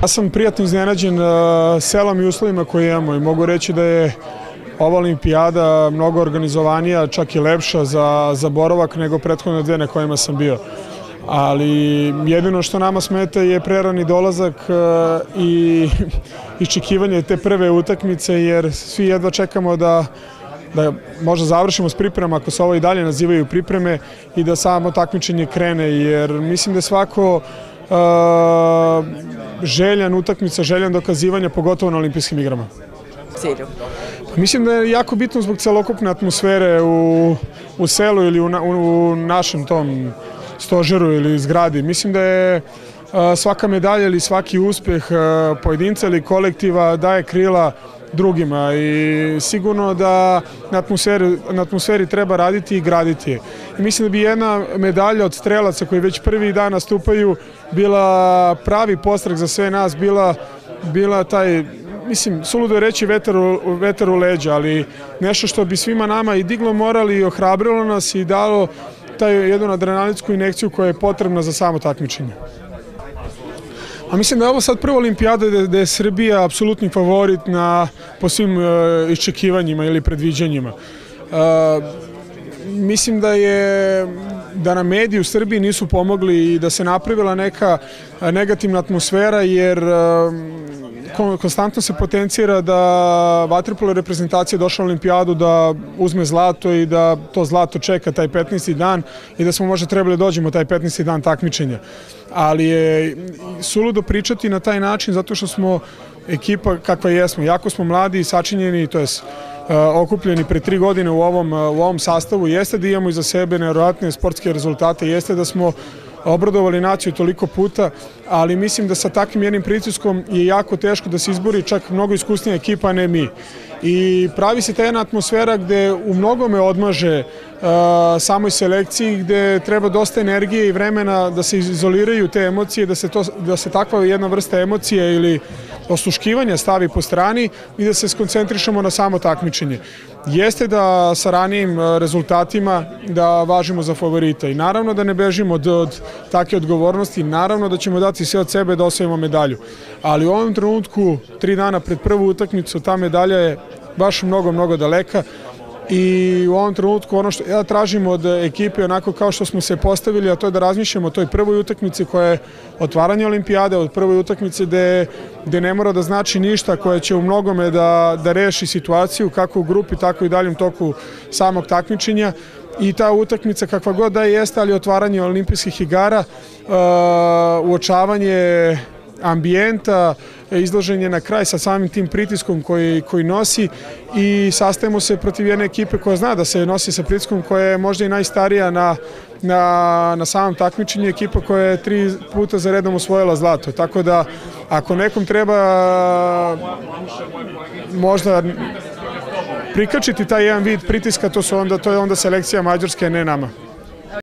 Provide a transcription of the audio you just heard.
Ja sam prijatno iznenađen selom i uslovima koje imamo i mogu reći da je ova olimpijada mnogo organizovanija, čak i lepša za boravak nego prethodne dve na kojima sam bio. Ali jedino što nama smeta je prerani dolazak i iščekivanje te prve utakmice, jer svi jedva čekamo da možda završimo s pripremama, ako se ovo i dalje nazivaju pripreme, i da samo takmičenje krene, jer mislim da je svako željan utakmica, željan dokazivanja, pogotovo na olimpijskim igrama. Mislim da je jako bitno zbog celokupne atmosfere u selu ili u našem tom stožeru ili zgradi. Mislim da je svaka medalja ili svaki uspeh pojedinca ili kolektiva daje krila drugima i sigurno da na atmosferi treba raditi i graditi je. I mislim da bi jedna medalja od strelaca koji već prvi dan nastupaju bila pravi podstrek za sve nas, bila taj, mislim, suludo je reći vetar u leđa, ali nešto što bi svima nama i diglo moral i ohrabrilo nas i dalo taj jednu adrenalinsku injekciju koja je potrebna za samo takmičenje. A mislim da je ovo sad prva olimpijada gde je Srbija apsolutni favorit po svim iščekivanjima ili predviđanjima. Mislim da nam mediji u Srbiji nisu pomogli i da se napravila neka negativna atmosfera, jer konstantno se potencira da vaterpolo reprezentacija došla na olimpijadu da uzme zlato i da to zlato čeka taj 15. dan i da smo možda trebali dođemo taj 15. dan takmičenja. Ali je suludo pričati na taj način zato što smo ekipa kakva jesmo. Jako smo mladi i sačinjeni, to jest okupljeni pre 3 godine u ovom sastavu. Jeste da imamo iza sebe nevjerovatne sportske rezultate, jeste da smo obradovali naciju toliko puta, ali mislim da sa takvim jednim pritiskom je jako teško da se izbori čak mnogo iskusnija ekipa, a ne mi. I pravi se ta jedna atmosfera gde u mnogome odmaže samoj selekciji, gde treba dosta energije i vremena da se izoliraju te emocije, da se takva jedna vrsta emocije ili osluškivanja stavi po strani i da se skoncentrišemo na samo takmičenje. Jeste da sa ranijim rezultatima da važimo za favorita i naravno da ne bežimo od takve odgovornosti, naravno da ćemo dati sve od sebe da osvojimo medalju. Ali u ovom trenutku, 3 dana pred prvu utakmicu, ta medalja je baš mnogo daleka i u ovom trenutku ono što ja tražim od ekipe, onako kao što smo se postavili, a to je da razmišljamo o toj prvoj utakmici koja je otvaranje olimpijade, od prvoj utakmice gde ne mora da znači ništa, koja će u mnogome da reši situaciju kako u grupi, tako i daljem toku samog takmičenja. I ta utakmica kakva god da jeste, ali otvaranje olimpijskih igara, uočavanje ambijenta, izloženje na kraj sa samim tim pritiskom koji nosi i sastajemo se protiv jedne ekipe koja zna da se nosi sa pritiskom, koja je možda i najstarija na samom takmičenju, ekipa koja je 3 puta za redom osvojila zlato. Tako da ako nekom treba možda prikačiti taj jedan vid pritiska, to je onda selekcija Mađarske, a ne nama.